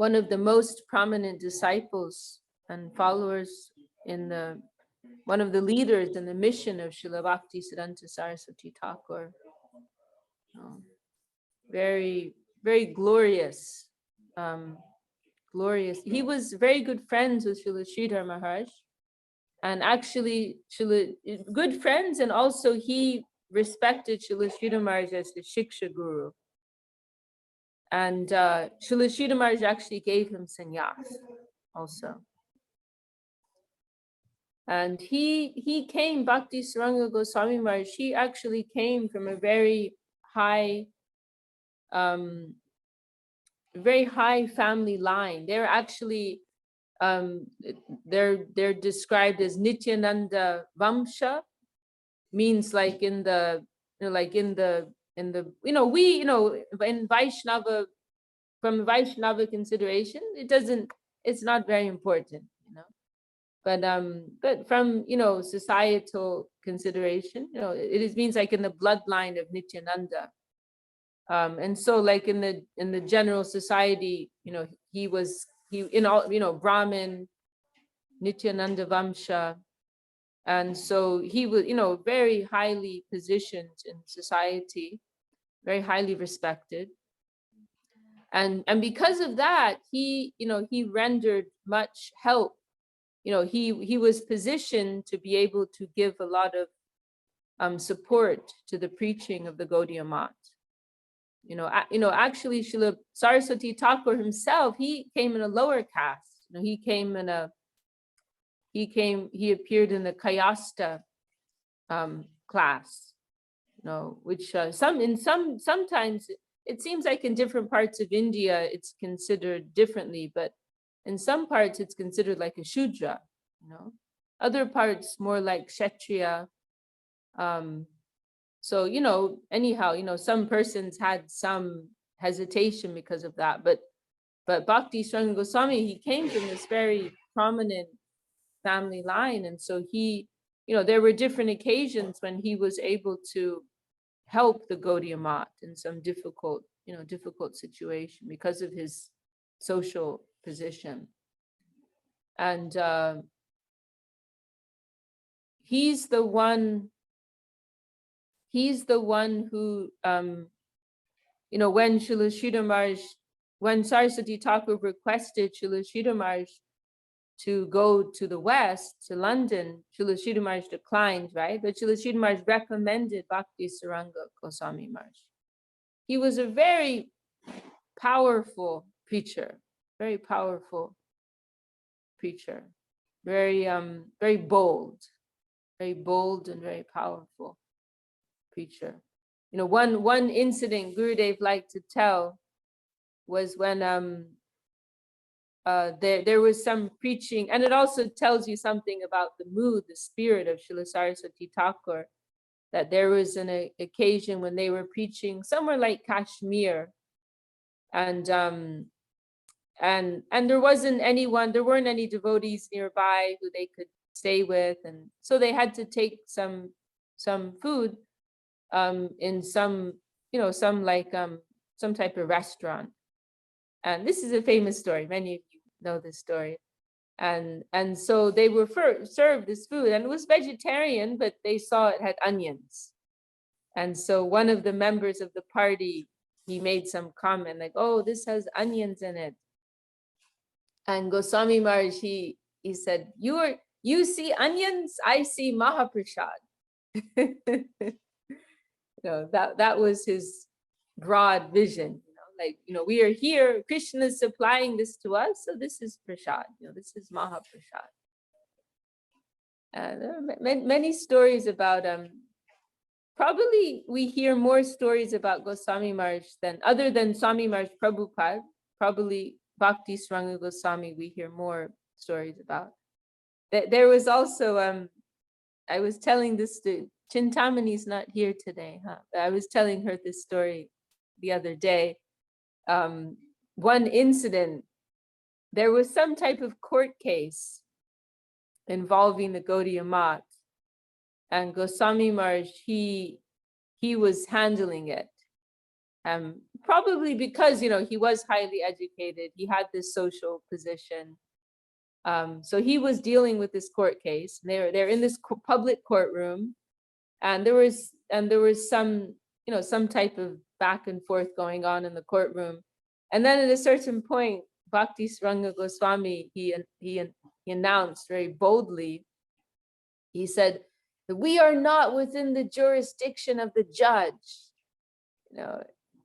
one of the most prominent disciples and followers in the, one of the leaders in the mission of Srila Bhakti Siddhanta Saraswati Thakur. Very, very glorious, glorious. He was very good friends with Srila Sridhar Maharaj, and actually good friends, and also he respected Srila Sridhar Maharaj as the Shiksha Guru. And Srila Sridhar Maharaj actually gave him sannyas also. And he came, Bhaktisrang Goswami Marge, he actually came from a very high family line. They're actually they're described as Nityananda Vamsha, means like in the in Vaishnava, from Vaishnava consideration, it's not very important, but from societal consideration, it means like in the bloodline of Nityananda. And so like in the general society, he Brahmin, Nityananda Vamsha. And so he was, very highly positioned in society, very highly respected. And because of that, he rendered much help. He was positioned to be able to give a lot of support to the preaching of the Gaudiya Math. Actually, Srila Saraswati Thakur himself, he came in a lower caste. He appeared in the Kayasta class, which sometimes it seems like in different parts of India it's considered differently, but in some parts it's considered like a Shudra, other parts more like Kshatriya. So, anyhow, some persons had some hesitation because of that, but Bhaktisrang Goswami, he came from this very prominent family line. And so he, there were different occasions when he was able to help the Gaudiya Math in some difficult situation because of his social position. And he's the one who, when Srila Sridhar Maharaj, when Saraswati Thakur requested Srila Sridhar Maharaj to go to the West, to London, Srila Sridhar Maharaj declined, right? But Srila Sridhar Maharaj recommended Bhaktisrang Goswami Marge. He was a very powerful preacher, very powerful preacher, very bold and very powerful preacher. One incident Gurudev liked to tell was when there was some preaching, and it also tells you something about the mood, the spirit of Srila Saraswati Thakur, that there was an occasion when they were preaching somewhere like Kashmir, and there weren't any devotees nearby who they could stay with, and so they had to take some food in some type of restaurant. And this is a famous story, many of you know this story. And so they were served this food, and it was vegetarian, but they saw it had onions. And so one of the members of the party, he made some comment like, "Oh, this has onions in it." And Gosami Marge, he said, "You see onions, I see Mahaprasad." That was his broad vision. We are here, Krishna is supplying this to us, so this is prasad, this is Mahaprasad. There are many stories about, probably we hear more stories about Gosami Marge other than Swami Marge Prabhupada, probably Bhaktisrang Goswami we hear more stories about. There was also, I was telling this to, Chintamani's not here today, huh? I was telling her this story the other day. One incident, there was some type of court case involving the Gaudiya Math, and Gosami Marge, he was handling it. probably because, he was highly educated. He had this social position. So he was dealing with this court case. They're in this public courtroom, and there was some, some type of back and forth going on in the courtroom. And then at a certain point, Bhaktisrang Goswami, he announced very boldly, he said, we are not within the jurisdiction of the judge.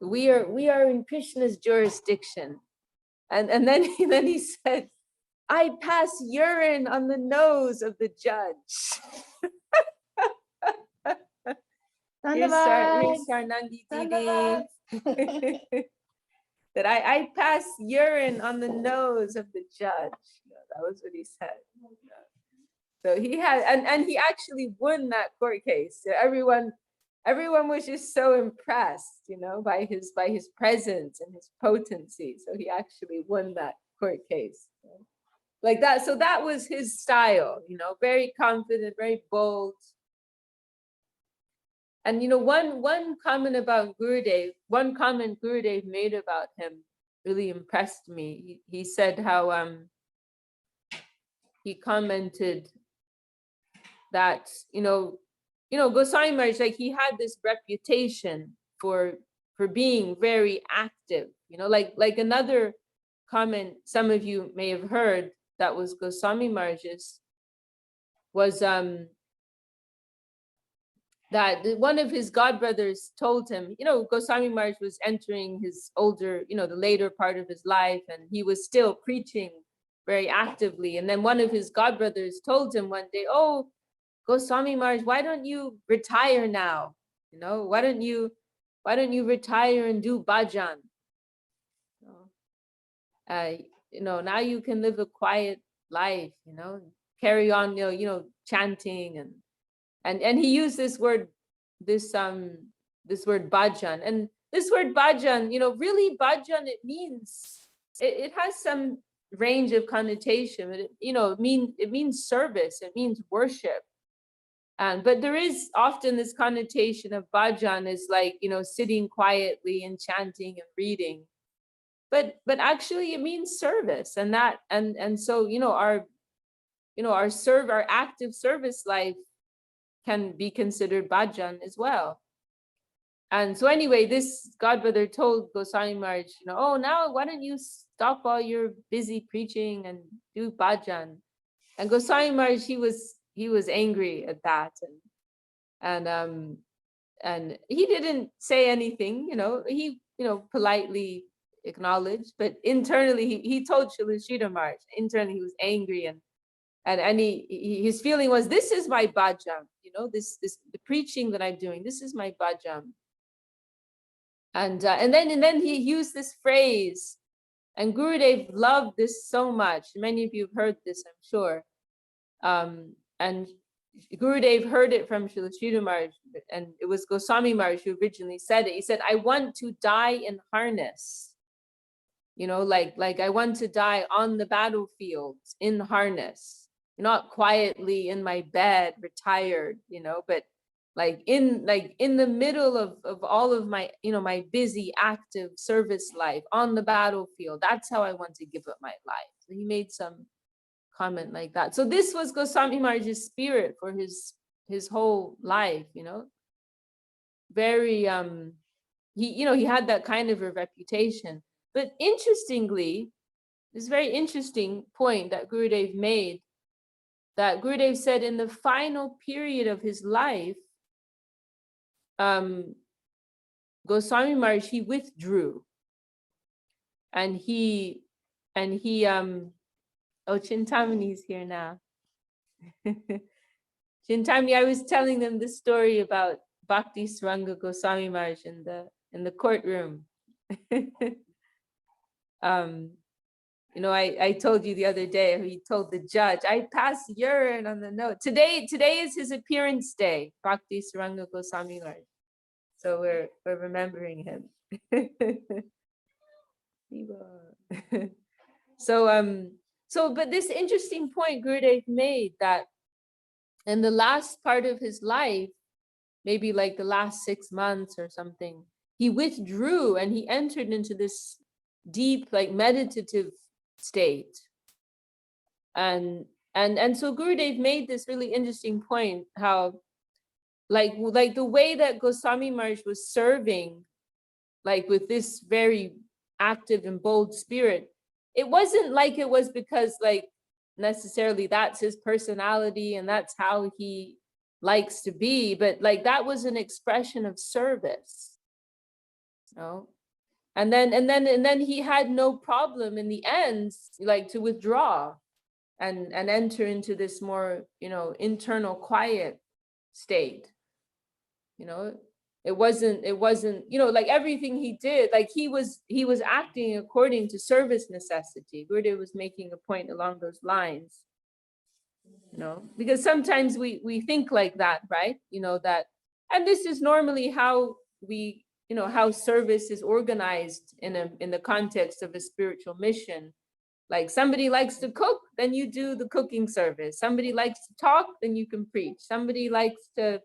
We are in Krishna's jurisdiction. And then he said, I pass urine on the nose of the judge. That I pass urine on the nose of the judge. That was what he said. So he had, and he actually won that court case. So everyone was just so impressed, by his presence and his potency. So he actually won that court case. Like that. So that was his style, very confident, very bold. And one comment Gurudev made about him really impressed me. He said how he commented that Gosami Marge, like, he had this reputation for being very active, like another comment some of you may have heard that was Gosami Marge's was that one of his godbrothers told him, Gosami Marge was entering his older, the later part of his life, and he was still preaching very actively. And then one of his godbrothers told him one day, oh, Gosami Marge, why don't you retire now? Why don't you retire and do bhajan? Now you can live a quiet life, carry on, chanting and he used this word bhajan. And this word bhajan, really bhajan, it means, it has some range of connotation. It means service, it means worship. But there is often this connotation of bhajan is like, sitting quietly and chanting and reading. But actually it means service, and that and so our active service life can be considered bhajan as well. And so anyway, this godbrother told Gosami Marge, oh, now why don't you stop all your busy preaching and do bhajan? And Gosami Marge, he was angry at that, and he didn't say anything, he politely acknowledged, but internally he told Srila Marge, internally he was angry, and his feeling was, this is my bhajan, the preaching that I'm doing, this is my bhajan. And then he used this phrase, and Gurudev loved this so much. Many of you have heard this, I'm sure. And Gurudev heard it from Srila Marge, and it was Gosami Marge who originally said it. He said, I want to die in harness. Like I want to die on the battlefield in harness, not quietly in my bed, retired, but like in the middle of all of my, my busy, active service life on the battlefield. That's how I want to give up my life. So he made some comment like that. So this was Gosami Marge's spirit for his whole life, very, he had that kind of a reputation. But interestingly, this very interesting point that Gurudev made, that Gurudev said in the final period of his life, Gosami Marge, he withdrew, and he oh, Chintamani's here now. Chintamani, I was telling them the story about Bhaktisrang Goswami Marge in the courtroom. I told you the other day, he told the judge, I pass urine on the note. Today is his appearance day, Bhaktisrang Goswami Marge. So we're remembering him. So, but this interesting point Gurudev made, that in the last part of his life, maybe like the last 6 months or something, he withdrew and he entered into this deep, like meditative state. And so Gurudev made this really interesting point, how like the way that Gosami Marge was serving, like with this very active and bold spirit, it wasn't like it was because like necessarily that's his personality and that's how he likes to be, but like that was an expression of service, you know. And then he had no problem in the end, like to withdraw and enter into this more, you know, internal quiet state. You know, it wasn't, you know, like everything he did, like he was acting according to service necessity. Gurudev was making a point along those lines, you know, because sometimes we think like that, right? You know, that, and this is normally how we, you know, how service is organized in the context of a spiritual mission. Like somebody likes to cook, then you do the cooking service. Somebody likes to talk, then you can preach. Somebody likes to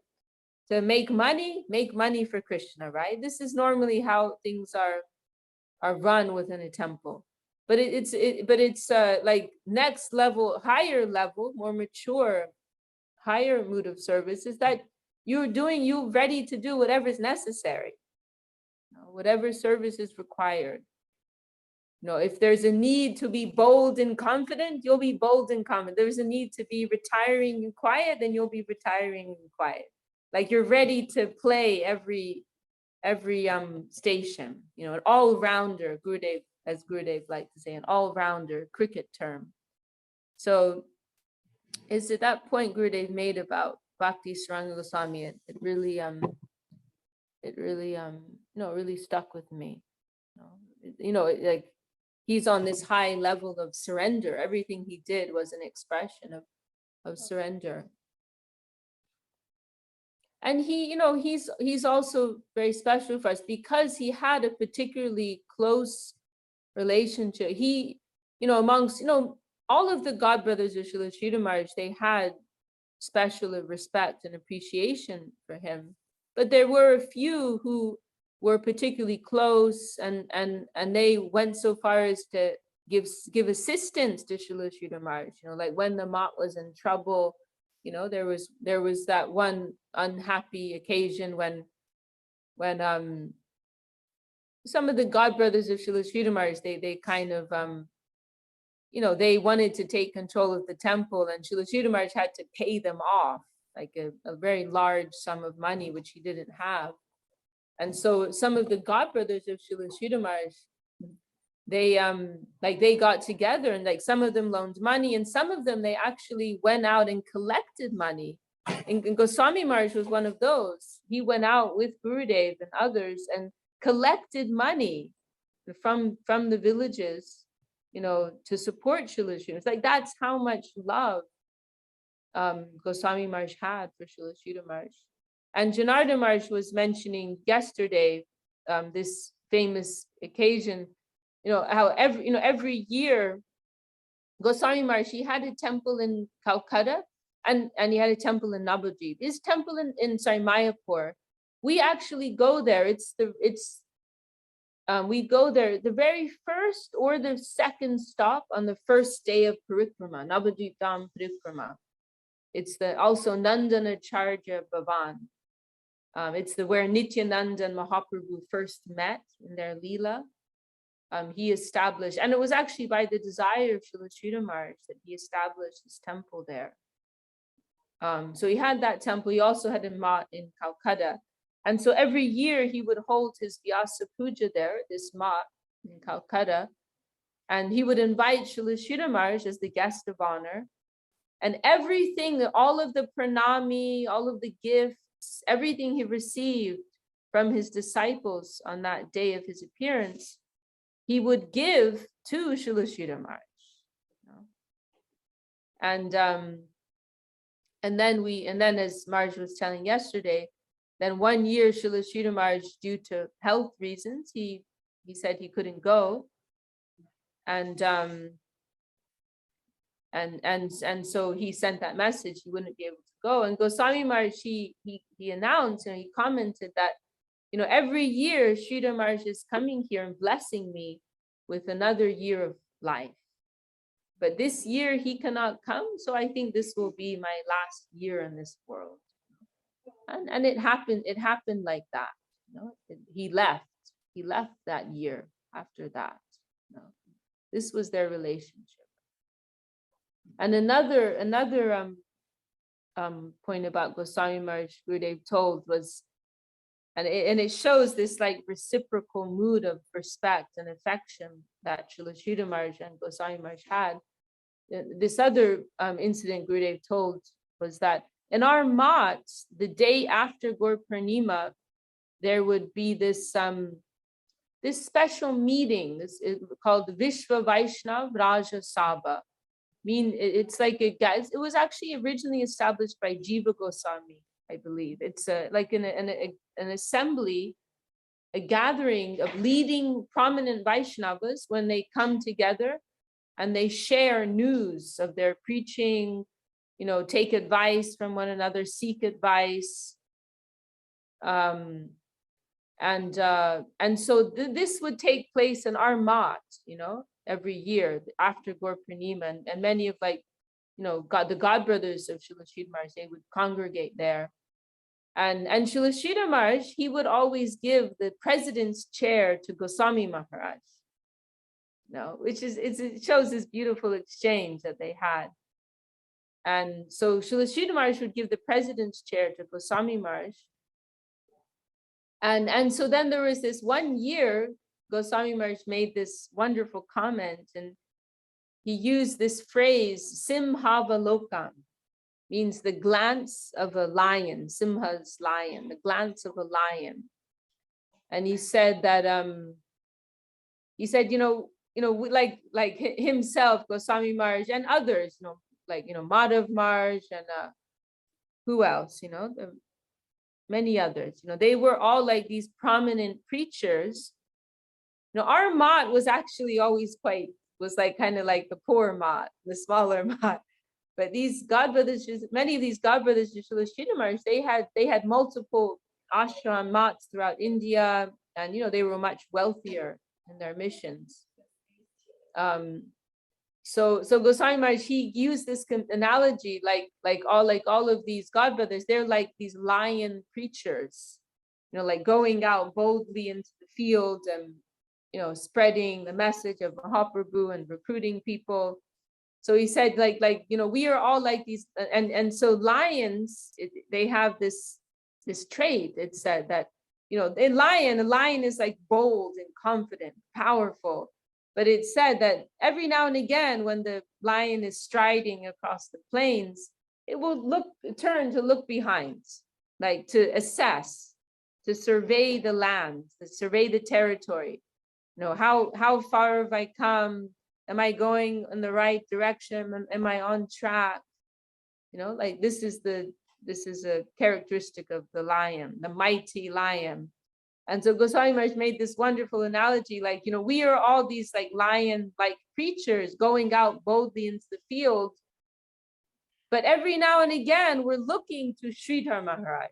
make money for Krishna, right? This is normally how things are run within a temple. But it's like next level, higher level, more mature, higher mood of service is that you're ready to do whatever is necessary, you know, whatever service is required. You know, if there's a need to be bold and confident, you'll be bold and confident. There's a need to be retiring and quiet, then you'll be retiring and quiet. Like you're ready to play every station, you know, an all-rounder, Gurudev, as Gurudev liked to say, an all-rounder cricket term. So it's at that point Gurudev made about Bhaktisrang Goswami, it really really stuck with me. You know, like he's on this high level of surrender. Everything he did was an expression of surrender. And he, you know, he's also very special for us because he had a particularly close relationship. He, you know, amongst, you know, all of the god brothers of Srila Marge, they had special respect and appreciation for him. But there were a few who were particularly close, and they went so far as to give assistance to Srila Marge. You know, like when the Mat was in trouble, you know, there was that one unhappy occasion when some of the god brothers of Srila Marge, they kind of you know, they wanted to take control of the temple, and Srila Marge had to pay them off like a very large sum of money, which he didn't have. And so some of the god brothers of Srila Marge, they got together, and like some of them loaned money, and some of them they actually went out and collected money. And Gosami Marge was one of those. He went out with Gurudev and others and collected money from the villages, you know, to support Srila. It's like that's how much love Gosami Marge had for Srila Marge. And Janardhan Marge was mentioning yesterday this famous occasion, you know, how every year Gosami Marge, he had a temple in Calcutta and he had a temple in Navadvip. His temple in Mayapur, we actually go there. We go there the very first or the second stop on the first day of Parikrama, Navadvip Dham Parikrama. It's also Nandanacharya Bhavan. It's where Nityananda and Mahaprabhu first met in their Leela. He established, and it was actually by the desire of Srila Marge that he established his temple there. So he had that temple. He also had a mat in Calcutta. And so every year he would hold his Vyasa Puja there, this mat in Calcutta. And he would invite Srila Marge as the guest of honor. And everything, all of the pranami, all of the gifts, everything he received from his disciples on that day of his appearance, he would give to Srila Marge. And then as Marge was telling yesterday, then one year Srila Marge, due to health reasons, he said he couldn't go. And so he sent that message, he wouldn't be able to go. And Gosami Marge, he announced, and he commented that every year Sridhar Marge is coming here and blessing me with another year of life. But this year he cannot come, so I think this will be my last year in this world. And it happened like that. He left that year after that. This was their relationship. And another point about Gosami Marge Gurudev told was, and it shows this like reciprocal mood of respect and affection that Srila Sridhar Marge and Gosami Marge had. This other incident Gurudev told was that in our mats, the day after Gur Purnima, there would be this special meeting called the Vishwa vaisnavraja Sabha. It's like it was actually originally established by Jiva Goswami, I believe. It's like an assembly, a gathering of leading prominent Vaishnavas when they come together and they share news of their preaching, take advice from one another, seek advice. And so this would take place in our mat, every year after Gur Purnima, and many of the God brothers of Srila Sridhar Marge, they would congregate there. And Srila Sridhar Marge, he would always give the president's chair to Gosami Maharaj. Which it shows this beautiful exchange that they had. And so Srila Sridhar Marge would give the president's chair to Gosami Marge. And so then there was this one year, Gosami Marge made this wonderful comment, and he used this phrase, Simhavalokam, means the glance of a lion, Simha's lion, the glance of a lion. And he said that, like himself, Gosami Marge and others, Madhav Marge and who else, many others, they were all like these prominent preachers. Our mat was actually always kind of like the poor mat, the smaller mat. But these God brothers, many of these God brothers, Srila Sridhar Marge, they had multiple ashram mats throughout India, and they were much wealthier in their missions. So Gosami Marge, he used this analogy, like all of these God brothers, they're like these lion preachers, like going out boldly into the field and spreading the message of Mahaprabhu and recruiting people. So he said, we are all like these, and so lions, they have this trait. It's that a lion is like bold and confident, powerful. But it's said that every now and again, when the lion is striding across the plains, it will turn to look behind, like to assess, to survey the land, to survey the territory. How far have I come? Am I going in the right direction? Am I on track? This is a characteristic of the lion, the mighty lion. And so Goswami Marge made this wonderful analogy, we are all these lion-like creatures going out boldly into the field. But every now and again, we're looking to Sridhar Maharaj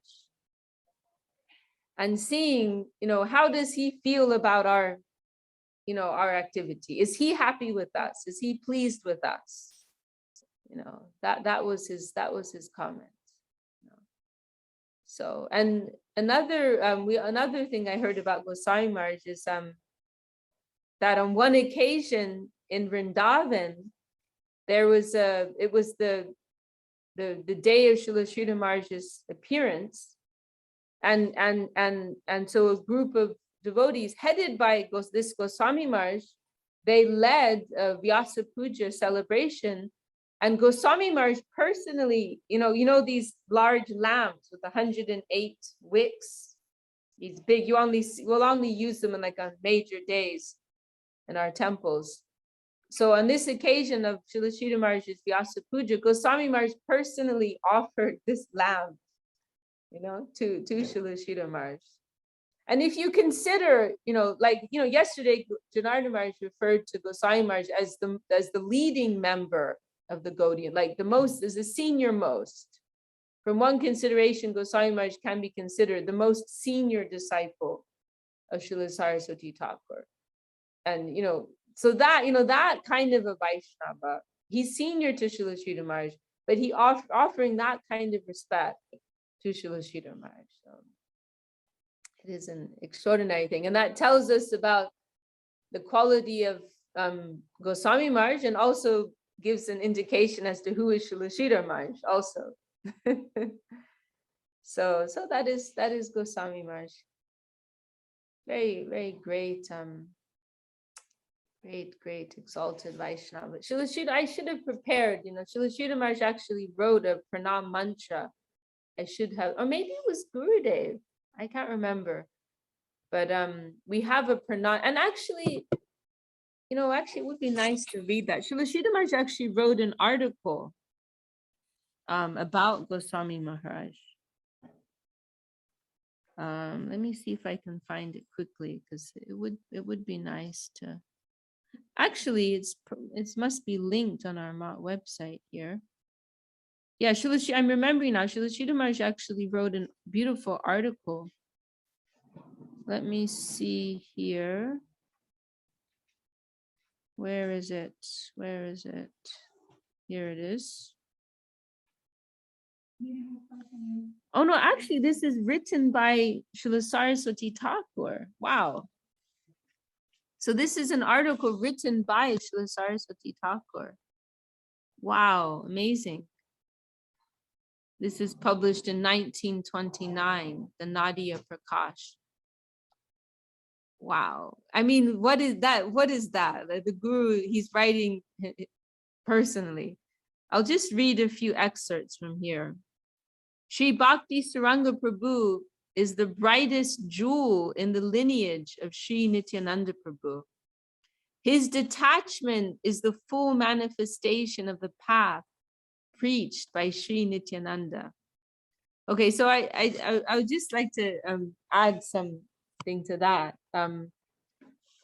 and seeing, how does he feel about our activity? Is he happy with us? Is he pleased with us? That was his comment. So, and another thing I heard about Gosami Marge is that on one occasion in Vrindavan, it was the day of Srila Sridhar Marge's appearance, and so a group of devotees headed by this Gosami Marge, they led a Vyasa Puja celebration. And Gosami Marge personally, these large lamps with 108 wicks, these big, we'll only use them on major days in our temples. So on this occasion of Srila Sridhar Marge's Vyasa Puja, Gosami Marge personally offered this lamp, to Srila Sridhar Marge. And if you consider, yesterday, Janardhan Marge referred to Gosami Marge as the leading member of the Gaudiya, as the senior most from one consideration, Gosami Marge can be considered the most senior disciple of Srila Saraswati Thakur. And, so that, that kind of a Vaishnava, he's senior to Srila Sridhar Marge, but he offering that kind of respect to Srila Sridhar Marge. So it is an extraordinary thing. And that tells us about the quality of Gosami Marge, and also gives an indication as to who is Srila Sridhar Marge also. So that is Gosami Marge. Very, very great, great exalted Vaishnava. I should have prepared, Srila Sridhar Marge actually wrote a pranam mantra. I should have, or maybe it was Gurudev. I can't remember. But we have a pranam, and actually, it would be nice to read that. Srila Sridhar Marge actually wrote an article about Gosami Maharaj. Let me see if I can find it quickly, because it would be nice to. Actually, it must be linked on our website here. Yeah, I'm remembering now. Srila Sridhar Marge actually wrote a beautiful article. Let me see here. Where is it? Where is it? Here it is. Oh no, actually this is written by Srila Saraswati Thakur. Wow. So this is an article written by Srila Saraswati Thakur. Wow, amazing. This is published in 1929, the Nadia Prakash. Wow. I mean, what is that? What is that? The Guru, he's writing personally. I'll just read a few excerpts from here. Sri Bhakti Saranga Prabhu is the brightest jewel in the lineage of Sri Nityananda Prabhu. His detachment is the full manifestation of the path preached by Sri Nityananda. Okay, so I would just like to add something to that.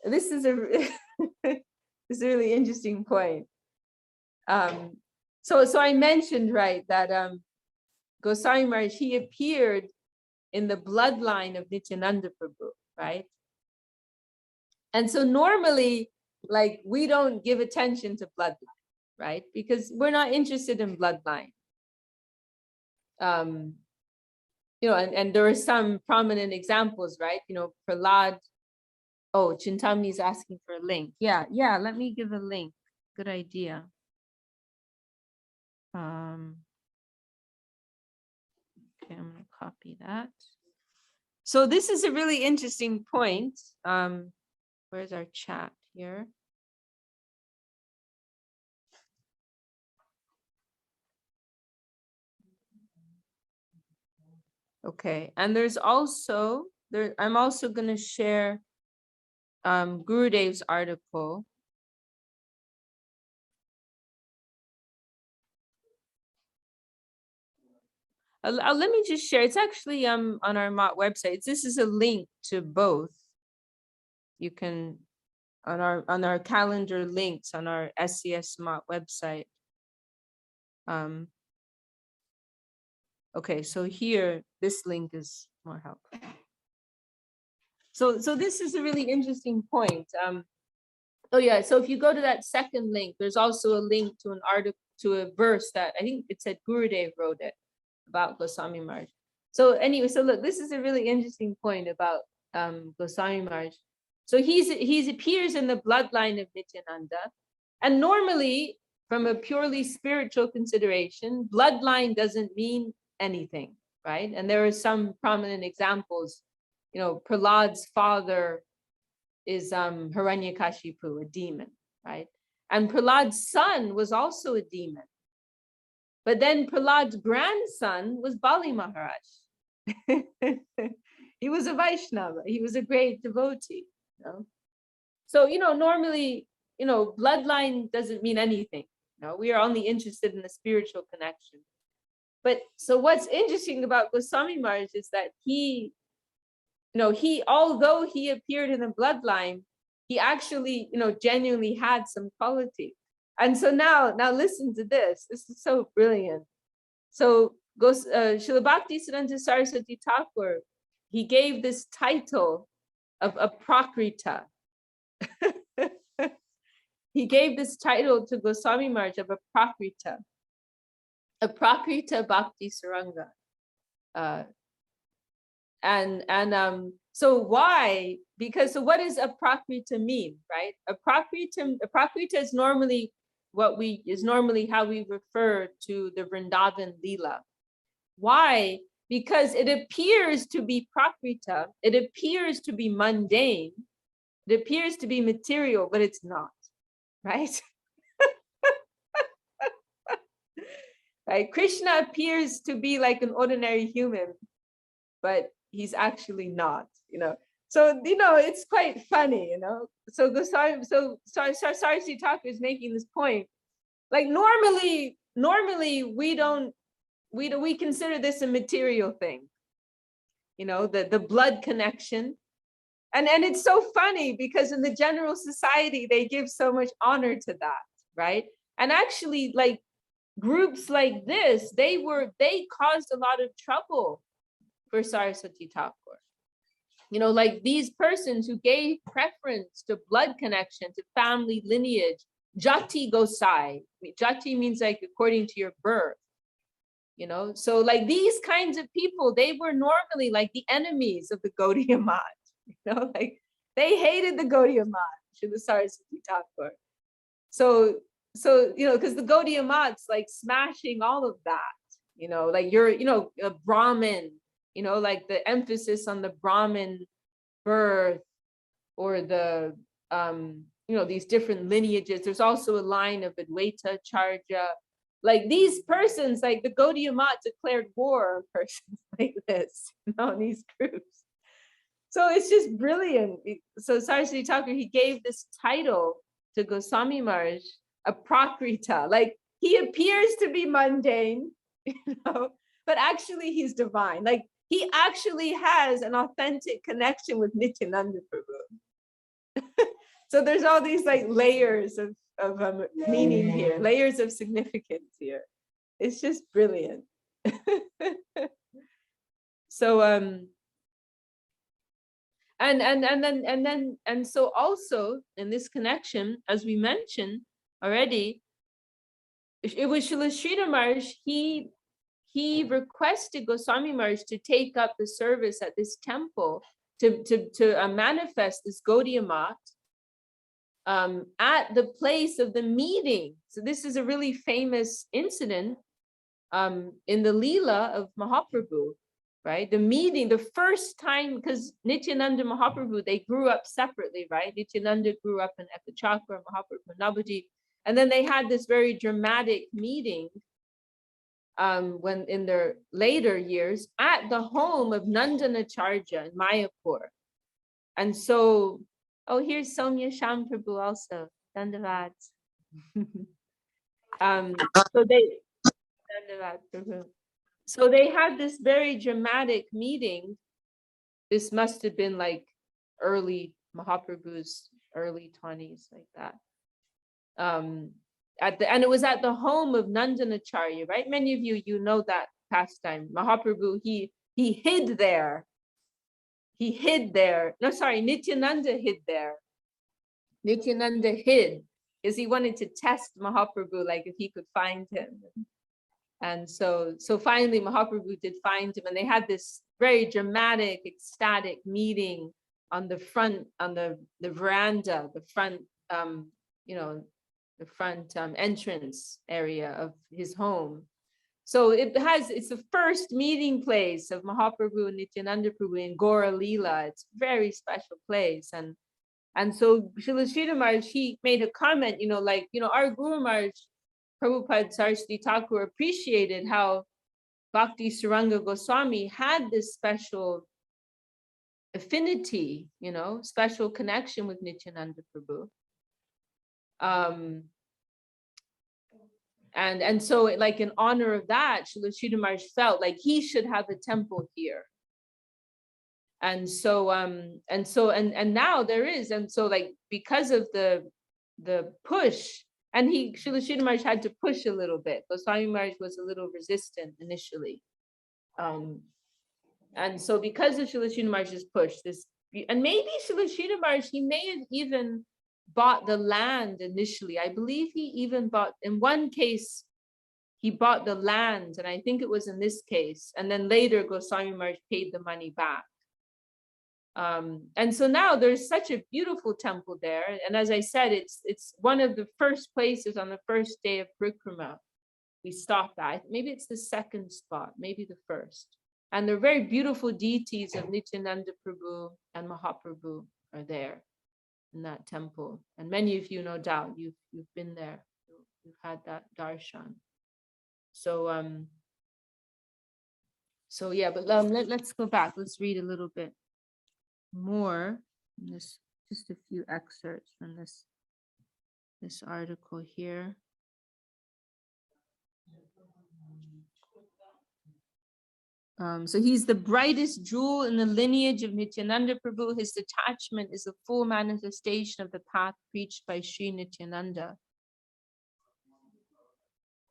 This is this is a really interesting point. So I mentioned, right, that Gosami Marge, he appeared in the bloodline of Nityananda Prabhu, right? And so normally, like, we don't give attention to bloodline, right? Because we're not interested in bloodline. And there are some prominent examples, right? Prahlad. Oh, Chintamani is asking for a link. Yeah, let me give a link. Good idea. Okay, I'm going to copy that. So this is a really interesting point. Where's our chat here? Okay, and there's also, I'm also going to share Gurudev's article. Let me just share. It's actually on our website. This is a link to both. You can on our calendar links on our SCS Mott website. Okay, so here this link is more helpful. So this is a really interesting point. Oh yeah, so if you go to that second link, there's also a link to an article, to a verse that I think it said Gurudev wrote it about Gosami Marge. So anyway, so look, this is a really interesting point about Gosami Marge. So he appears in the bloodline of Nityananda, and normally, from a purely spiritual consideration, bloodline doesn't mean anything, right? And there are some prominent examples. Prahlad's father is Hiranyakashipu, a demon, right? And Prahlad's son was also a demon. But then Prahlad's grandson was Bali Maharaj. He was a Vaishnava. He was a great devotee. So, normally, bloodline doesn't mean anything. We are only interested in the spiritual connection. But so what's interesting about Gosami Marge is that he, although he appeared in the bloodline, he actually, genuinely had some quality. And so now listen to this. This is so brilliant. So Srila Bhakti Siddhanta Saraswati Thakur, he gave this title of a Prakrita. He gave this title to Gosami Marge of a Prakrita Bhakti Saranga. So why? Because so what does a Prakrita mean, right? A Prakrita is normally how we refer to the Vrindavan Leela. Why? Because it appears to be Prakrita, it appears to be mundane, it appears to be material, but it's not, right? Right? Krishna appears to be like an ordinary human, but he's actually not, So, it's quite funny, So Saraswati Thakur is making this point. Like normally we consider this a material thing, the blood connection. And it's so funny because in the general society, they give so much honor to that, right? And actually, like groups like this, they caused a lot of trouble for Saraswati Thakur. Like these persons who gave preference to blood connection, to family lineage, jati gosai. Jati means like according to your birth. So like these kinds of people, they were normally like the enemies of the Gaudiya Math. Like they hated the Gaudiya Math, Srila Saraswati Thakur. So because the Gaudiya Math's like smashing all of that, like you're, a Brahmin, like the emphasis on the Brahmin birth or the, these different lineages. There's also a line of Advaita Charja. Like these persons, like the Gaudiya Math declared war on persons like this, in these groups. So it's just brilliant. So Saraswati Thakur, he gave this title to Gosami Marge, a Prakrita. Like he appears to be mundane, but actually he's divine. Like he actually has an authentic connection with Nityananda Prabhu. So there's all these like layers of meaning here, layers of significance here. It's just brilliant. So and so also in this connection, as we mentioned already, it was Srila Sridhar Maharaj, he requested Gosami Marge to take up the service at this temple to manifest this Gaudiya Math at the place of the meeting. So this is a really famous incident in the Leela of Mahaprabhu, right? The meeting, the first time, because Nityananda Mahaprabhu, they grew up separately, right? Nityananda grew up in Ekachakra, Mahaprabhu in Navadvip, and then they had this very dramatic meeting when in their later years at the home of Nandanacharya in Mayapur. And so, oh, here's Sonia Sham Prabhu also. Dandavad. So they had this very dramatic meeting. This must have been like early Mahaprabhu's early 20s, like that. And it was at the home of Nandanacharya, right? Many of you know that pastime. Mahaprabhu, he hid there. He hid there. No, sorry, Nityananda hid there. Nityananda hid because he wanted to test Mahaprabhu, like if he could find him. And so finally Mahaprabhu did find him, and they had this very dramatic, ecstatic meeting on the front, on the veranda, the front, the front entrance area of his home. So it's the first meeting place of Mahaprabhu and Nityananda Prabhu in Gaura Leela. It's a very special place. And so Srila Sridhar Maharaj, he made a comment, our Guru Maharaj, Prabhupada Saraswati Thakur, appreciated how Bhaktisrang Goswami had this special affinity, special connection with Nityananda Prabhu. And so like in honor of that, Srila Sridhar Maharaj felt like he should have a temple here. And so now there is, and so like because of the push And Srila Sridhar Maharaj had to push a little bit. Goswami Marge was a little resistant initially. And so because of Srila Sridhar Maharaj's push, and maybe Srila Sridhar Maharaj, he may have even bought the land initially. I believe he even bought, in one case, he bought the land, and I think it was in this case. And then later Goswami Marge paid the money back. And so now there's such a beautiful temple there. And as I said, it's one of the first places on the first day of Parikrama we stopped at. Maybe it's the second spot, maybe the first. And the very beautiful deities of Nityananda Prabhu and Mahaprabhu are there in that temple. And many of you, no doubt, you've been there. You've had that darshan. So yeah, but let's go back. Let's read a little bit more. This, just a few excerpts from this article here. So he's the brightest jewel in the lineage of Nityananda Prabhu. His detachment is a full manifestation of the path preached by Sri Nityananda.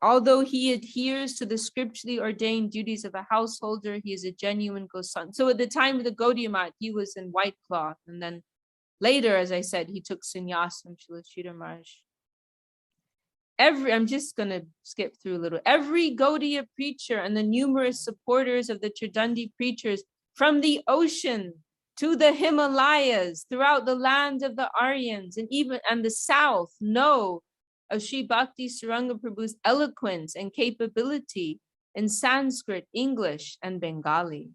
Although he adheres to the scripturally ordained duties of a householder, he is a genuine Goswami. So at the time of the Gaudiya Math, he was in white cloth. And then later, as I said, he took sannyas from Srila Sridhar Maharaj. I'm just going to skip through a little. Every Gaudiya preacher and the numerous supporters of the Tridandi preachers from the ocean to the Himalayas, throughout the land of the Aryans and the south, know of Sri Bhakti Saranga Prabhu's eloquence and capability in Sanskrit, English, and Bengali.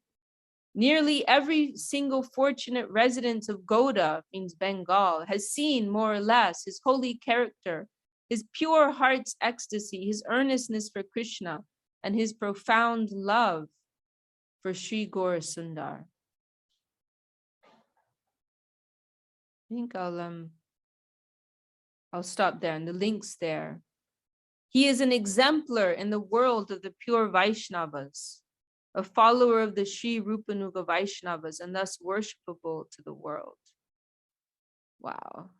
Nearly every single fortunate resident of Gauda, means Bengal, has seen more or less his holy character, his pure heart's ecstasy, his earnestness for Krishna, and his profound love for Sri Gaura Sundar. I think I'll stop there, and the link's there. He is an exemplar in the world of the pure Vaishnavas, a follower of the Sri Rupanuga Vaishnavas, and thus worshipable to the world. Wow.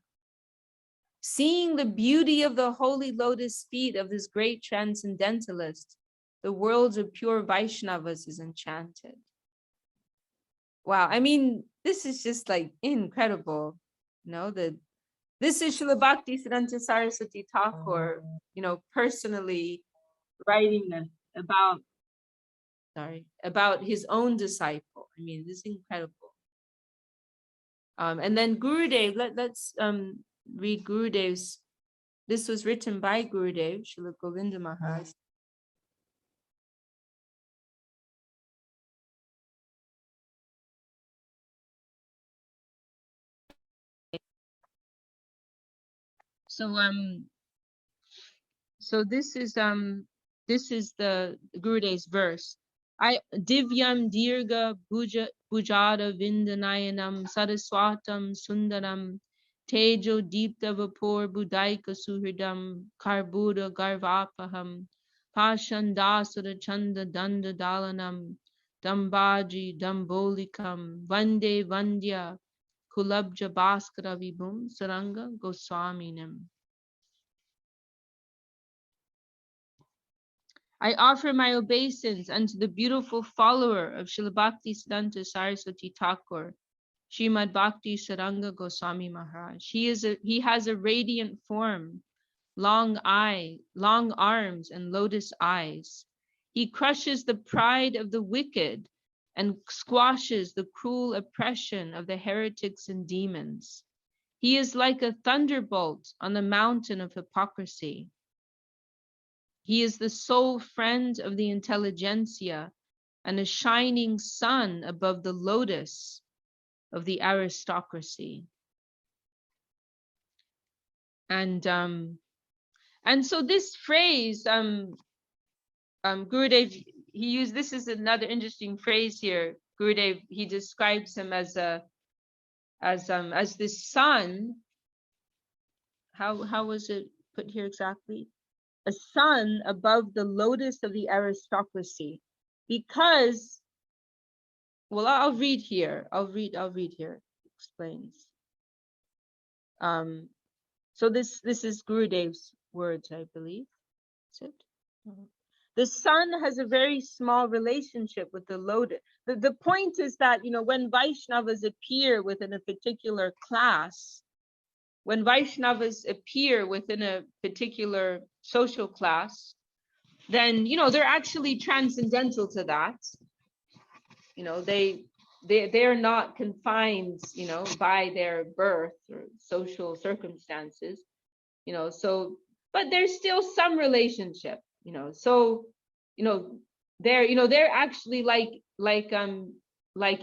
Seeing the beauty of the holy lotus feet of this great transcendentalist, the world of pure Vaishnavas is enchanted. Wow, I mean, this is just like incredible. You know, this is Srila Bhakti Siddhanta Saraswati Thakur, you know, personally writing about his own disciple. I mean, this is incredible. And then Gurudev, let's read Gurudev's. This was written by Gurudev, Srila Govinda Maharaj. So this is the Gurudev's verse. I Divyam Dirga Bujada Vindanayanam Saraswatam Sundaram Tejo Deepta Vapur Budaika Suhridam Karbuda Garvapaham Pashandasura Chanda Danda Dalanam Dambaji Dambolikam Vande Vandya Kulabja Bhaskara Vibhum Saranga Goswaminam. I offer my obeisance unto the beautiful follower of Srila Bhakti Siddhanta Saraswati Thakur, Srimad Bhaktisrang Goswami Maharaj. He has a radiant form, long arms, and lotus eyes. He crushes the pride of the wicked and squashes the cruel oppression of the heretics and demons. He is like a thunderbolt on the mountain of hypocrisy. He is the sole friend of the intelligentsia and a shining sun above the lotus of the aristocracy. And so this phrase, Gurudev, he used, this is another interesting phrase here. Gurudev, he describes him as this sun. How was it put here exactly? A sun above the lotus of the aristocracy, because, well, I'll read here. I'll read here. It explains. So this is Gurudev's words, I believe. Is it? The sun has a very small relationship with the lotus. The point is that, when Vaishnavas appear within a particular class, when Vaishnavas appear within a particular social class, then, they're actually transcendental to that. They're not confined, by their birth or social circumstances, but there's still some relationship, so, they're actually like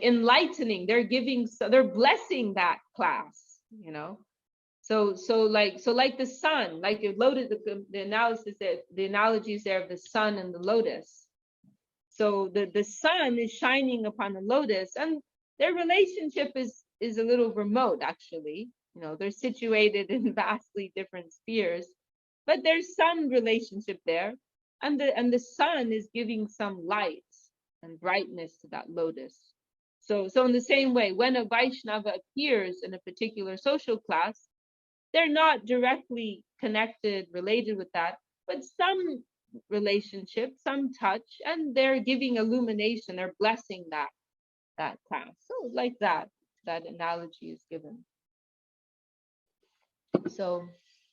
enlightening, they're blessing that class, so like the sun, like your lotus, the analogies there of the sun and the lotus. So the sun is shining upon the lotus, and their relationship is a little remote, actually. They're situated in vastly different spheres, but there's some relationship there, and the sun is giving some light and brightness to that lotus. So in the same way, when a Vaishnava appears in a particular social class, they're not directly connected, related with that, but some relationship, some touch, and they're giving illumination, they're blessing that class. So like that analogy is given. So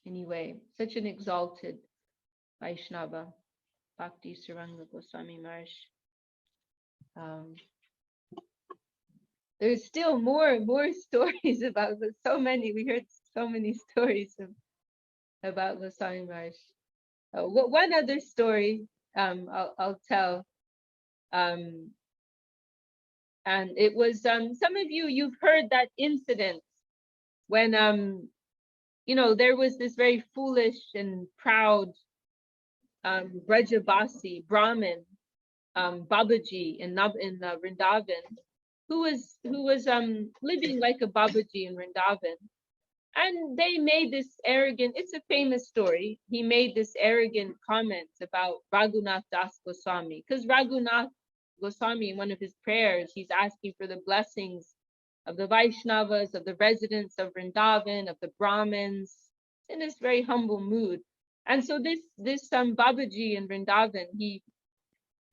anyway, such an exalted Vaishnava, Bhaktisrang Goswami Marge. There's still more stories about, we heard so many stories about Gosami Marge. One other story I'll tell, and it was some of you've heard that incident when there was this very foolish and proud Brajabasi Brahmin, Babaji in Vrindavan, who was living like a Babaji in Vrindavan. And they made this arrogant, it's a famous story, he made this arrogant comment about Raghunath Das Goswami, because Raghunath Goswami, in one of his prayers, he's asking for the blessings of the Vaishnavas, of the residents of Vrindavan, of the Brahmins, in this very humble mood. And so this Babaji in Vrindavan, he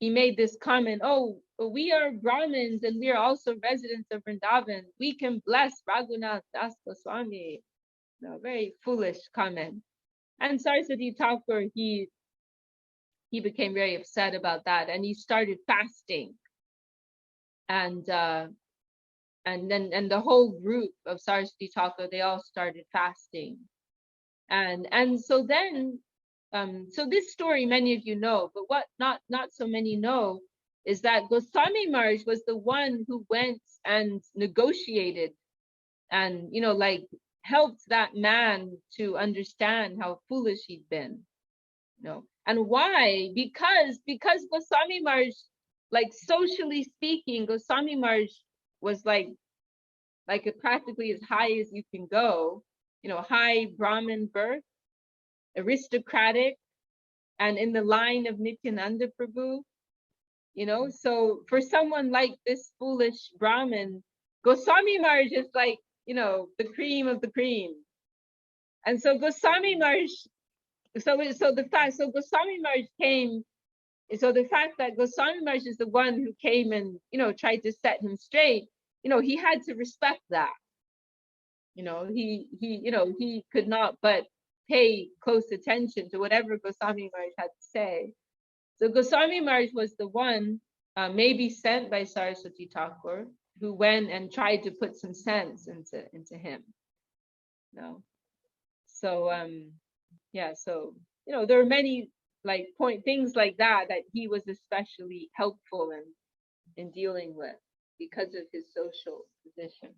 made this comment, oh, we are Brahmins and we are also residents of Vrindavan, we can bless Raghunath Das Goswami. Very foolish comment. And Saraswati Thakur, he became very upset about that, and he started fasting. And then the whole group of Saraswati Thakur, they all started fasting. And so then, so this story many of you know, but what not so many know is that Gosami Marge was the one who went and negotiated and, helped that man to understand how foolish he'd been. And why? Because Gosami Marge, like socially speaking, Gosami Marge was like practically as high as you can go, high Brahmin birth, aristocratic, and in the line of Nityananda Prabhu, so for someone like this foolish Brahmin, Gosami Marge is like, the cream of the cream. And so Gosami Marge, so Gosami Marge came, so the fact that Gosami Marge is the one who came and, tried to set him straight, he had to respect that. He could not but pay close attention to whatever Gosami Marge had to say. So Gosami Marge was the one, maybe sent by Saraswati Thakur, who went and tried to put some sense into him. So so there are many things like that he was especially helpful in dealing with because of his social position.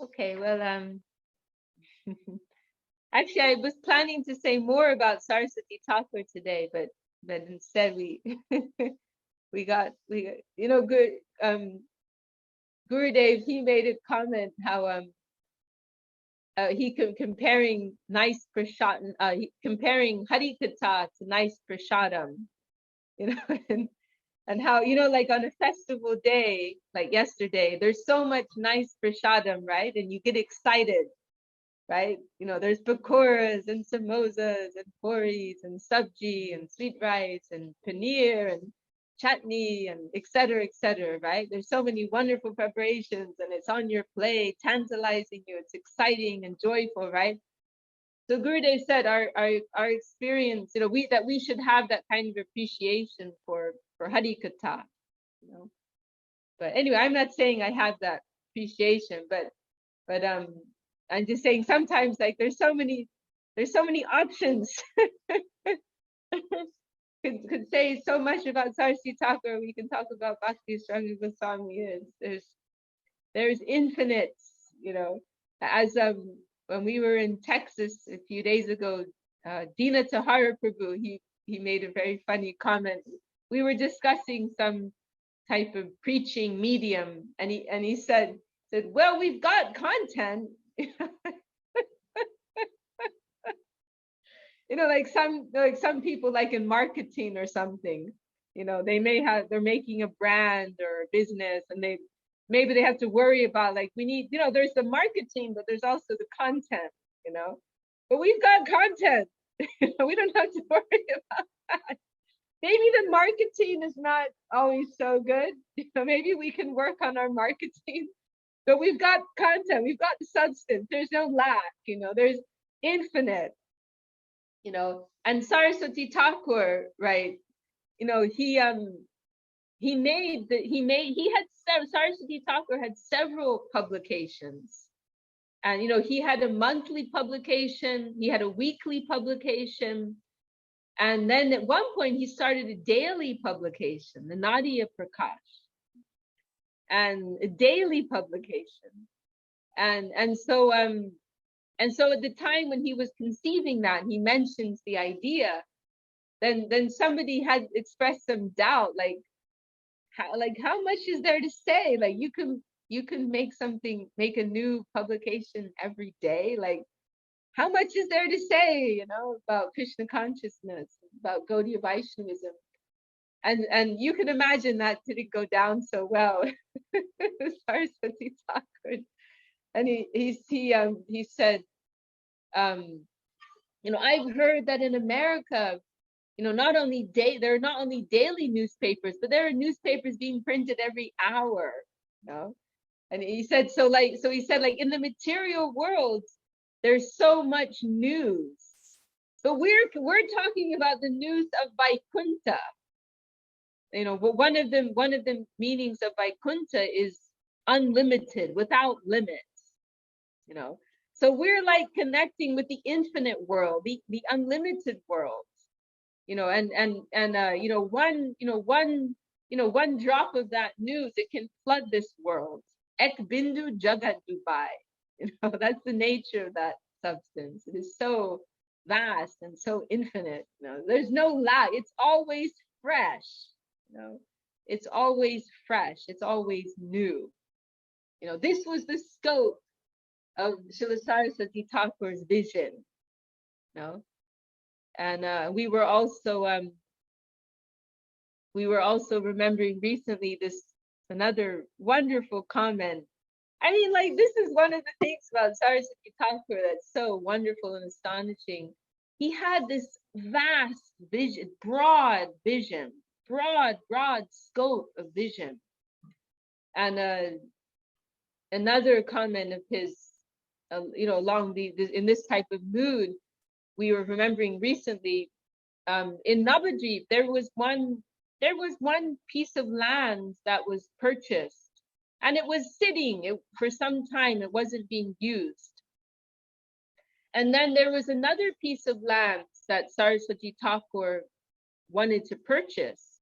Okay, well, actually I was planning to say more about Saraswati Thakur today, but instead we we got good Gurudevs, he made a comment how he comparing nice prasadam, comparing harikatha to nice prasadam, and how, like on a festival day, like yesterday, there's so much nice prasadam, right? And you get excited, right? There's pakoras and samosas and puris and sabji and sweet rice and paneer and chutney and et cetera, right? There's so many wonderful preparations and it's on your plate, tantalizing you. It's exciting and joyful, right? So Gurudev said our experience, we should have that kind of appreciation for Hari Katha, But anyway, I'm not saying I have that appreciation, but I'm just saying sometimes like there's so many options. could say so much about Saraswati Thakur. We can talk about Bhaktisrang Goswami. There's infinite, as when we were in Texas a few days ago, Dina Tahara Prabhu, he made a very funny comment. We were discussing some type of preaching medium, and he said, well, we've got content. Like some people, like in marketing or something, they're making a brand or a business, and maybe they have to worry about, like, we need, there's the marketing, but there's also the content, but we've got content. We don't have to worry about that. Maybe the marketing is not always so good. Maybe we can work on our marketing, but we've got content, we've got substance. There's no lack, there's infinite, and Saraswati Thakur, right? Saraswati Thakur had several publications, and he had a monthly publication, he had a weekly publication, and then at one point he started a daily publication, the Nadia Prakash, and a daily publication, and so at the time when he was conceiving that, he mentions the idea, then somebody had expressed some doubt, like how much is there to say? Like you can make a new publication every day. Like how much is there to say, about Krishna consciousness, about Gaudiya Vaishnavism? And you can imagine that didn't go down so well. Saraswati Thakur, and he said, I've heard that in America, there are not only daily newspapers, but there are newspapers being printed every hour, And he said, in the material world, there's so much news, but we're talking about the news of Vaikuntha. But one of the meanings of Vaikuntha is unlimited, without limits. So we're like connecting with the infinite world, the unlimited world. One drop of that news, it can flood this world. Ek bindu jagat dubai. That's the nature of that substance. It is so vast and so infinite. There's no lack. It's always fresh. It's always fresh. It's always new. This was the scope of Srila Saraswati Thakur's vision. And we were also remembering recently another wonderful comment. I mean, like, this is one of the things about Saraswati Thakur that's so wonderful and astonishing. He had this vast vision, broad scope of vision. And another comment of his, along in this type of mood, we were remembering recently, in Navadvip, there was one piece of land that was purchased, and it was sitting for some time. It wasn't being used. And then there was another piece of land that Saraswati Thakur wanted to purchase.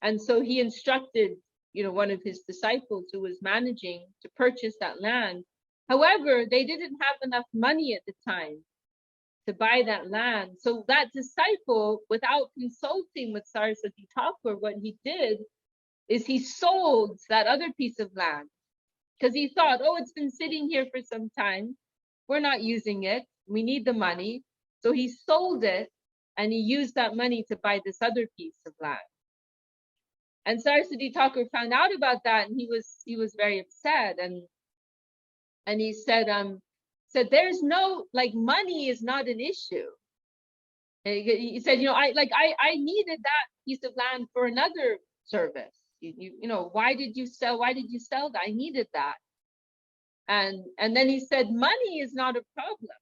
And so he instructed, one of his disciples who was managing to purchase that land. However, they didn't have enough money at the time to buy that land. So that disciple, without consulting with Saraswati Thakur, what he did is he sold that other piece of land, because he thought, it's been sitting here for some time. We're not using it. We need the money. So he sold it, and he used that money to buy this other piece of land. And Saraswati Thakur found out about that, and he was very upset. And he said, said, there's no, like, money is not an issue. He said, I needed that piece of land for another service. Why did you sell that? I needed that. And then he said, money is not a problem.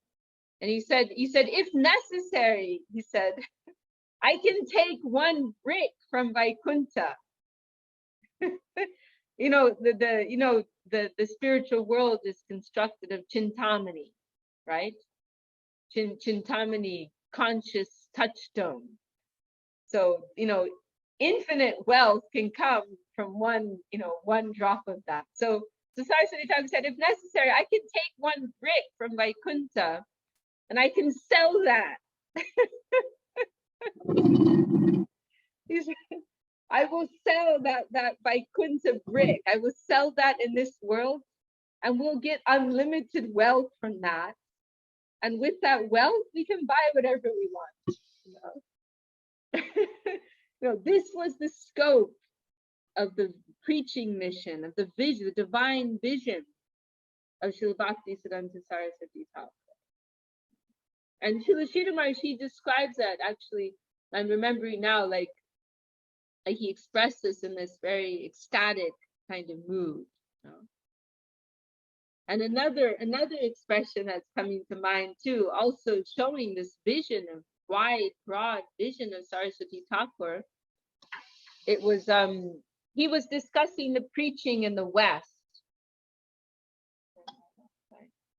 And he said, if necessary, he said, I can take one brick from Vaikuntha. The spiritual world is constructed of Chintamani, right? Chintamani, conscious touchstone. So, infinite wealth can come from one drop of that. So Saraswati Thakur said, if necessary, I can take one brick from Vaikuntha and I can sell that. He said, I will sell that Vaikuntha brick. I will sell that in this world, and we'll get unlimited wealth from that. And with that wealth, we can buy whatever we want. This was the scope of the preaching mission, of the vision, the divine vision of Srila Bhakti Siddhanta Saraswati Thakur. And Srila Marge, he describes that, actually, I'm remembering now, like he expressed this in this very ecstatic kind of mood. And another expression that's coming to mind too, also showing this vision of wide, broad vision of Saraswati Thakur. It was he was discussing the preaching in the West.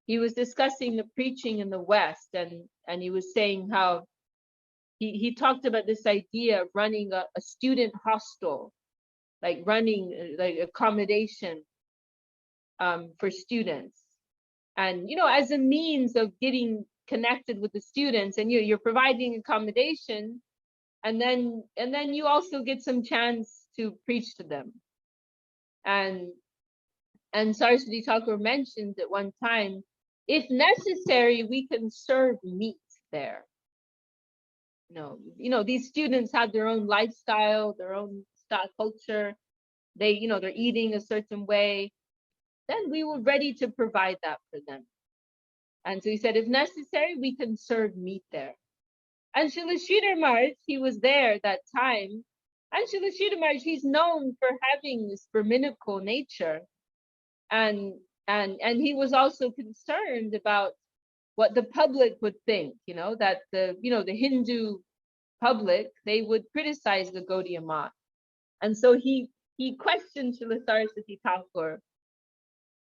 He was discussing the preaching in the West, and he was saying how he talked about this idea of running a student hostel, like running like accommodation for students, and as a means of getting connected with the students, and you're providing accommodation, and then you also get some chance to preach to them. And Saraswati Thakur mentioned at one time, if necessary, we can serve meat there. These students have their own lifestyle, their own style culture. They're eating a certain way. Then we were ready to provide that for them. And so he said, if necessary, we can serve meat there. And Srila Marge, he was there that time. And Srila Marge, he's known for having this Brahminical nature. And he was also concerned about what the public would think, that the Hindu public, they would criticize the Gaudiya Math. And so he questioned Srila Saraswati Thakur,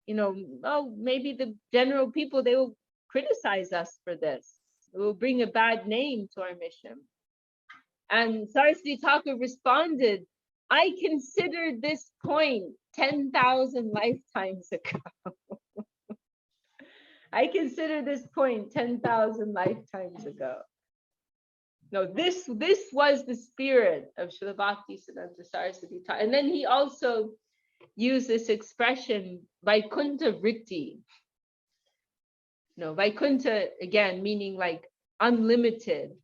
maybe the general people, they will criticize us for this. It will bring a bad name to our mission. And Saraswati Thakur responded, I considered this point 10,000 lifetimes ago. I considered this point 10,000 lifetimes ago. No, this was the spirit of Srila Bhakti Siddhanta Saraswati Thakur. And then he also used this expression, Vaikuntha Vritti. Vaikuntha, again, meaning like unlimited.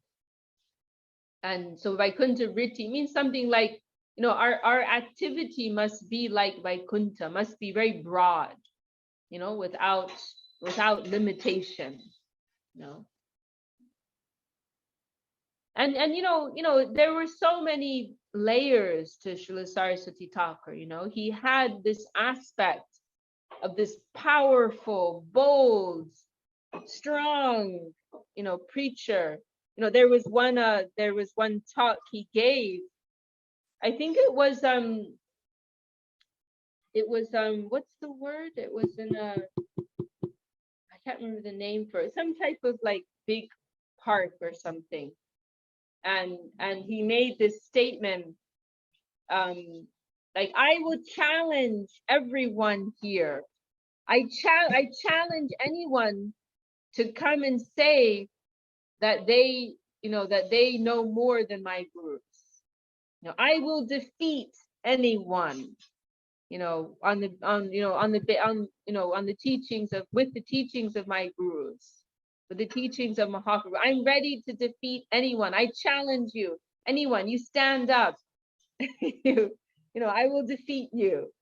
And so Vaikuntha Vritti means something like, our activity must be like Vaikuntha, must be very broad, without limitation, And there were so many layers to Srila Saraswati Thakur. He had this aspect of this powerful, bold, strong, preacher. There was one talk he gave. I think it was what's the word? It was in I can't remember the name for it. Some type of like big park or something. And he made this statement, like, I will challenge everyone here. I challenge anyone to come and say that they know more than my gurus. I will defeat anyone, on the teachings with the teachings of my gurus. With the teachings of Mahaprabhu, I'm ready to defeat anyone. I challenge you. Anyone, you stand up. I will defeat you.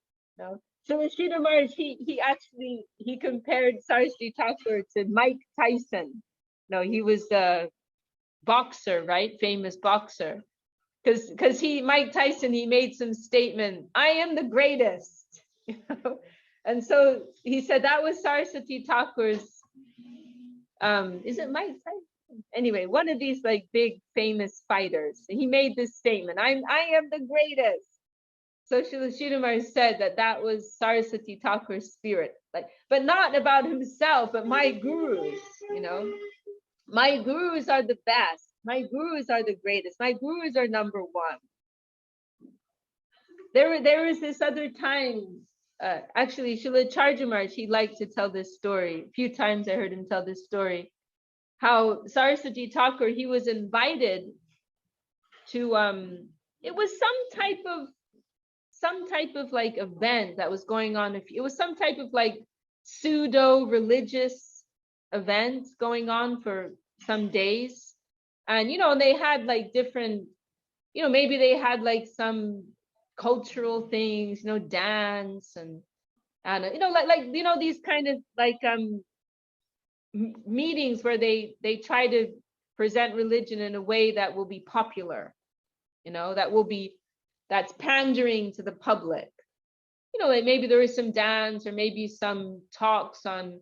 Srila Marge, he compared Saraswati Thakur to Mike Tyson. No, he was the boxer, right? Famous boxer. Because Mike Tyson, he made some statement, I am the greatest. You know? And so he said that was Saraswati Thakur's, is it Mike Tyson? Anyway, one of these like big famous fighters. He made this statement, I am the greatest. So Srila Marge said that was Saraswati Thakur's spirit, like, but not about himself, but my gurus, you know. My gurus are the best. My gurus are the greatest. My gurus are number one. There was this other time, actually, Srila Charja Marsh, he liked to tell this story. A few times I heard him tell this story, how Saraswati Thakur, he was invited to, it was some type of like event that was going on. It was some type of like pseudo religious event going on for some days. And, you know, they had like different, you know, maybe they had like some cultural things, you know, dance and you know, like, you know, these kind of like meetings where they try to present religion in a way that will be popular, you know, that's pandering to the public. You know, like maybe there is some dance or maybe some talks on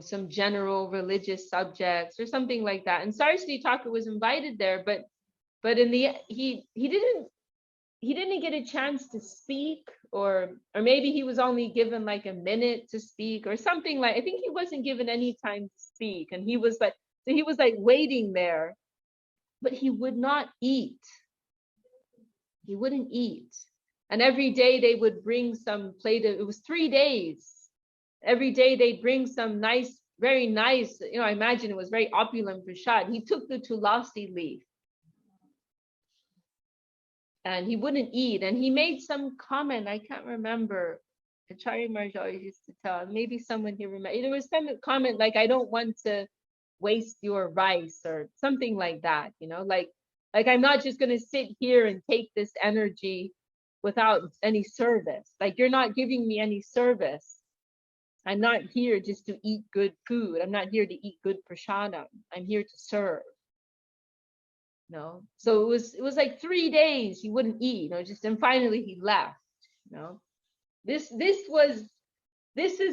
some general religious subjects or something like that. And Saraswati Thakur was invited there, but in the he didn't get a chance to speak, or maybe he was only given like a minute to speak or something. Like, I think he wasn't given any time to speak, and he was like waiting there, but he would not eat. He wouldn't eat. And every day they would bring some plate of, it was 3 days. Every day they'd bring some nice, very nice, you know, I imagine it was very opulent prasad. He took the tulasi leaf and he wouldn't eat. And he made some comment, I can't remember. Acharya Marge always used to tell, maybe someone here remember. There was some comment like, I don't want to waste your rice or something like that, you know, like I'm not just going to sit here and take this energy without any service. Like, you're not giving me any service. I'm not here just to eat good food. I'm not here to eat good prasadam. I'm here to serve. No. So it was like 3 days he wouldn't eat, you know, just, and finally he left, you know. This is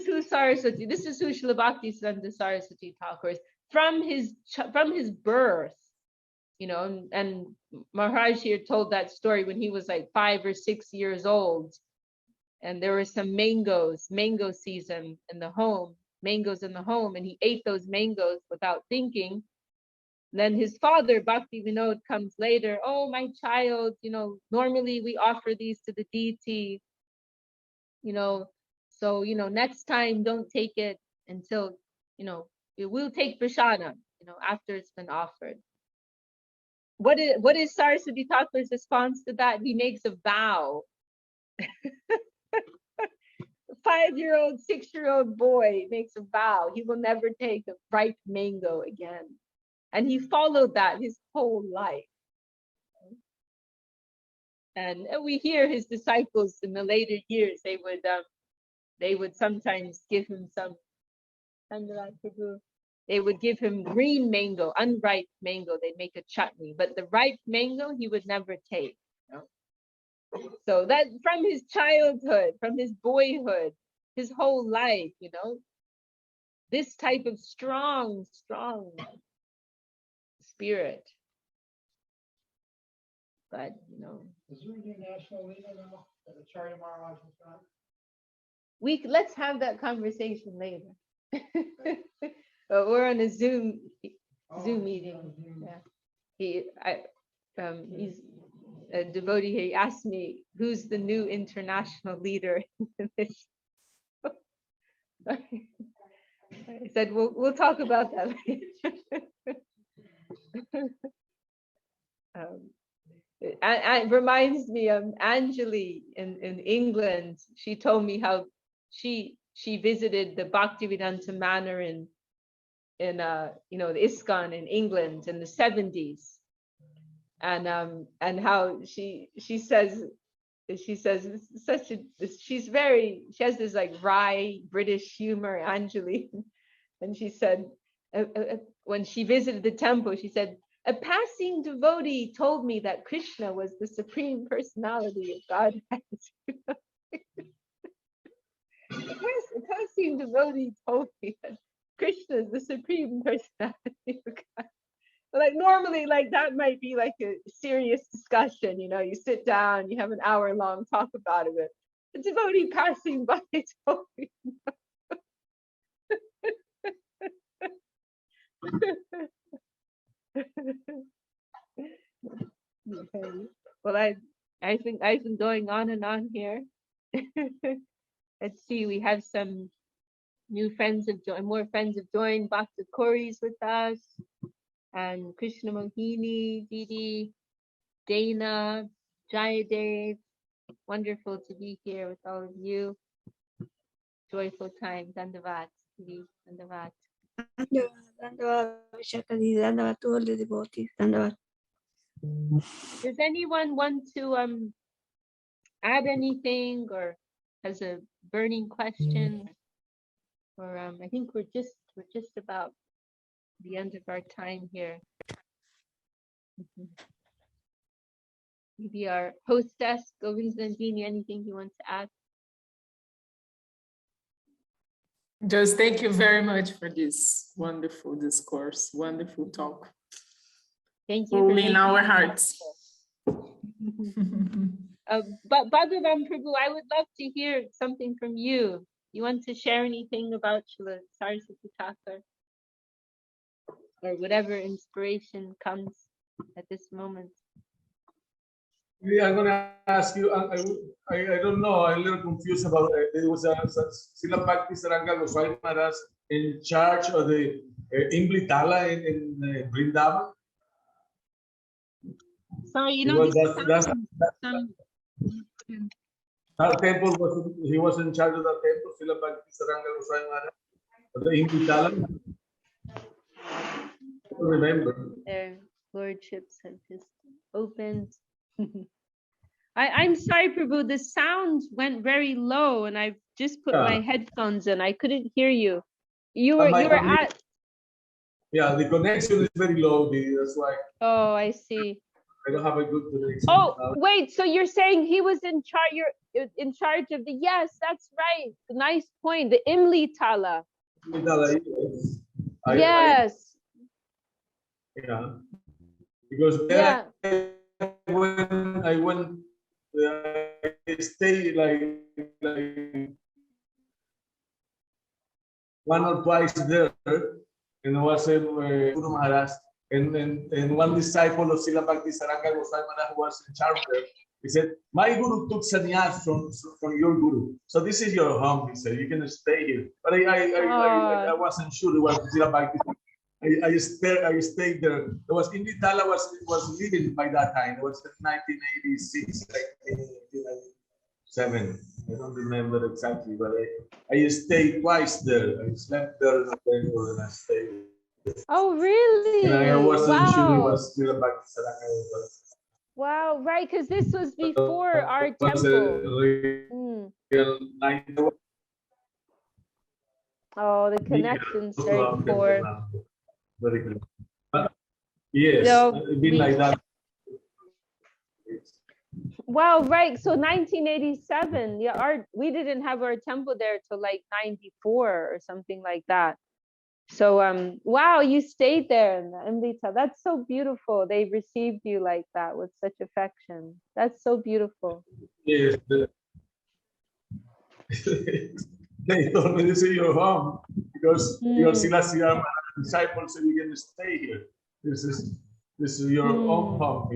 who Saraswati, this is who Srila Bhakti Siddhanta Saraswati Thakur is from his birth. You know, and Maharaj here told that story when he was like 5 or 6 years old, and there were some mango season in the home, and he ate those mangoes without thinking. Then his father, Bhakti Vinod, comes later. Oh, my child, you know, normally we offer these to the deity, you know, so, you know, next time don't take it until, you know, we'll take prasadam, you know, after it's been offered. What is Saraswati Thakur's response to that? He makes a vow. 5-year-old, 6-year-old boy makes a vow. He will never take a ripe mango again. And he followed that his whole life. And we hear his disciples in the later years, they would sometimes give him some, they would give him green mango, unripe mango. They'd make a chutney, but the ripe mango he would never take. You know? So that from his childhood, from his boyhood, his whole life, you know, this type of strong spirit. But, you know. Is there a new national leader now that Acharya Maharaj is on? Let's have that conversation later. But we're on a Zoom meeting. Yeah. He's a devotee. He asked me who's the new international leader. I said we'll talk about that later. It reminds me of Anjali in England. She told me how she visited the Bhaktivedanta Manor in you know, the ISKCON in England in the 70s, and how she says she says it's such a, she has this like wry British humor, Anjali. And she said, when she visited the temple, she said, a passing devotee told me that Krishna was the supreme personality of Godhead. A passing devotee told me that Krishna is the supreme personality of God. Like normally, like that might be like a serious discussion, you know, you sit down, you have an hour-long talk about it. A devotee passing by told me. Okay. Well, I think I've been going on and on here. Let's see, we have some new friends have joined, more friends have joined. Bhakti Kori's with us, and Krishna Mohini, Didi, Dana, Jayadev. Wonderful to be here with all of you. Joyful time. Dandavat, Didi, Dandavat. Dandavat, Vishakha, Dandavat to all the devotees. Dandavat. Does anyone want to add anything or has a burning question? Or I think we're just about the end of our time here. Maybe our hostess, Govindandini, anything you want to add? Just thank you very much for this wonderful discourse, wonderful talk. Thank you. Fully in our hearts. But Bhagavan Prabhu, I would love to hear something from you. You want to share anything about Srila Saraswati Thakur? Or whatever inspiration comes at this moment. Yeah, I'm going to ask you, I don't know, I'm a little confused about it. There was a Srila Bhaktisrang Goswami Marge in charge of the Imbli Tala in Vrindavan. Sorry, you know, That temple was, he was in charge of that temple, Srila Bhaktisrang Goswami Marge, of the Imbli Tala. I don't remember. Their lordships have just opened. I'm sorry, Prabhu, the sound went very low and I've just put my headphones in. I couldn't hear you. You were at. Yeah, the connection is very low, that's why. Oh, I see. I don't have a good connection. Oh, wait, so you're saying he was in charge, you're in charge of the, yes, that's right. Nice point, the Imli Tala. Yes. Yeah, because when I went, I stayed like 1 or twice there, and I was Guru Maharaj, and one disciple of Srila Bhaktisrang Goswami Maharaja who was in charge there, he said, my Guru took sannyas from your Guru, so this is your home, he said, you can stay here. But I wasn't sure it was Srila Bhaktisrang. I stayed there. There was Inditala was living by that time. It was in 1986, 1997. I don't remember exactly, but I stayed twice there. I slept there and I stayed there. Oh, really? And I wasn't sure it was still back to Saranga. Wow, right, because this was before our temple. Oh, the connection's very poor. Very good. Yes, So it's been like that. Wow, right. So 1987, yeah, we didn't have our temple there till like 94 or something like that. So wow, you stayed there in the Amrita. That's so beautiful. They received you like that with such affection. That's so beautiful. Yes. They told me this is your home because your Srila disciples said you can stay here. This is your own home.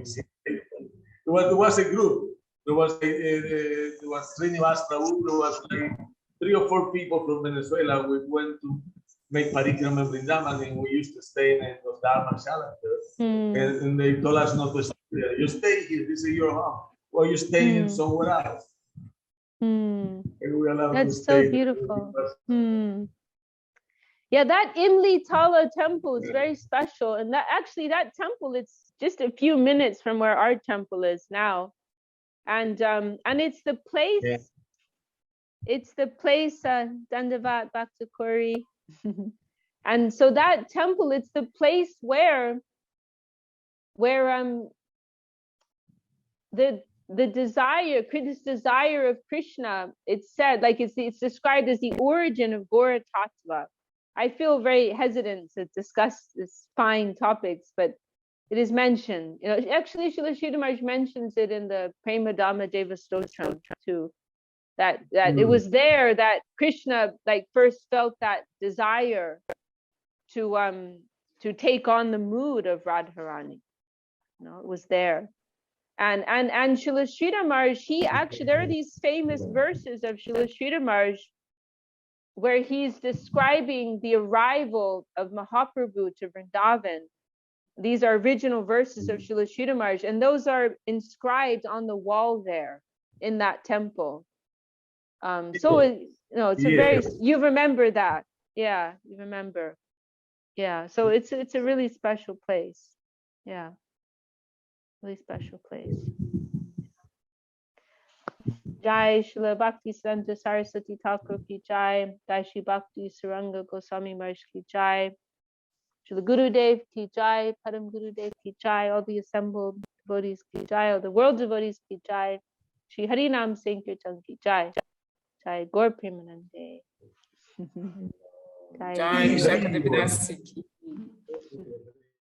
There was a group. There was Srinivas Prabhu. There was like 3 or 4 people from Venezuela. We went to make parikrama in Vrindavan, and we used to stay in those Dharma shalas. And they told us not to stay there. You stay here. This is your home. Or you stay in somewhere else. That's so beautiful. Yeah, that Imli Tala temple is very special, and that temple, it's just a few minutes from where our temple is now. And it's the place. Yeah. It's the place. Dandavat Bhakta Kori. And so that temple, it's the place where the desire, this desire of Krishna, it's said, like it's described as the origin of Gora Tattva. I feel very hesitant to discuss this fine topics, but it is mentioned. You know, actually, Srila Sridhar Maharaj mentions it in the Prema Dhamma Deva Stotram too. That it was there that Krishna like first felt that desire to take on the mood of Radharani. You know, it was there. And Srila Sridhar Maharaj, he actually, there are these famous verses of Srila Sridhar Maharaj where he's describing the arrival of Mahaprabhu to Vrindavan. These are original verses of Srila Sridhar Maharaj, and those are inscribed on the wall there in that temple. So it's a very, you remember that. Yeah, you remember. Yeah, so it's a really special place. Yeah, really special place. Jai Srila Bhakti Siddhanta Saraswati Thakur ki jai, Dasi Bhaktisrang Goswami Marge ki jai, Srila Gurudev ki jai, Param Gurudev ki jai, all the assembled devotees ki jai, all the world devotees ki jai, Shri Harinam Sankirtan ki jai, Jai Gaur Premanande. Jai Vishakha Devi Dasi ki